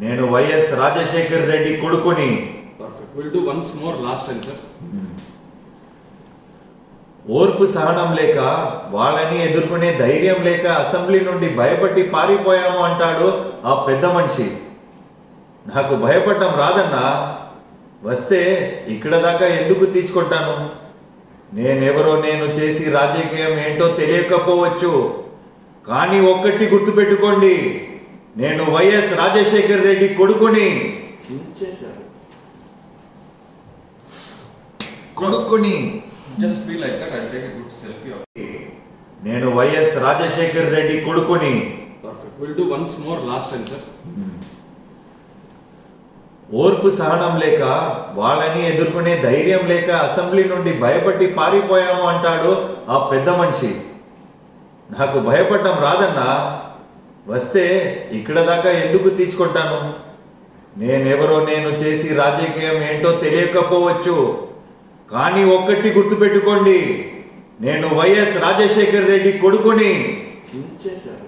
నేను వైఎస్ రాజశేఖర్ రెడ్డి కొడుకుని. Perfect. We'll do once more last time, sir. ఓర్పు సహనం లేక, వాళ్ళని ఎదుర్కొనే ధైర్యం లేక అసెంబ్లీ నుండి భయపట్టి పారిపోయాము అంటాడు ఆ పెద్ద మనిషి. నాకు భయపడటం రాదన్నా. వస్తే ఇక్కడ దాకా ఎందుకు తీర్చుకుంటాను? నేనెవరో, నేను చేసి రాజకీయం ఏంటో తెలియకపోవచ్చు, కానీ ఒక్కటి గుర్తుపెట్టుకోండి, నేను వైఎస్ రాజశేఖర్ రెడ్డి కొడుకుని. చించేశారు. కొడుకుని. Just be like that. I'll take a good selfie of it. నేను వైఎస్ రాజశేఖర్ రెడ్డి కొడుకుని. Perfect. We'll do once more last time, sir. ఓర్పు సహనం లేక, వాళ్ళని ఎదుర్కొనే ధైర్యం లేక అసెంబ్లీ నుండి భయపట్టి పారిపోయాము అంటాడు ఆ పెద్ద మనిషి. నాకు భయపడటం రాదన్నా. వస్తే ఇక్కడ దాకా ఎందుకు తీర్చుకుంటాను? నేనెవరో, నేను చేసి రాజకీయం ఏంటో తెలియకపోవచ్చు, కానీ ఒక్కటి గుర్తుపెట్టుకోండి, నేను వైఎస్ రాజశేఖర్ రెడ్డి కొడుకుని. చించేశారు.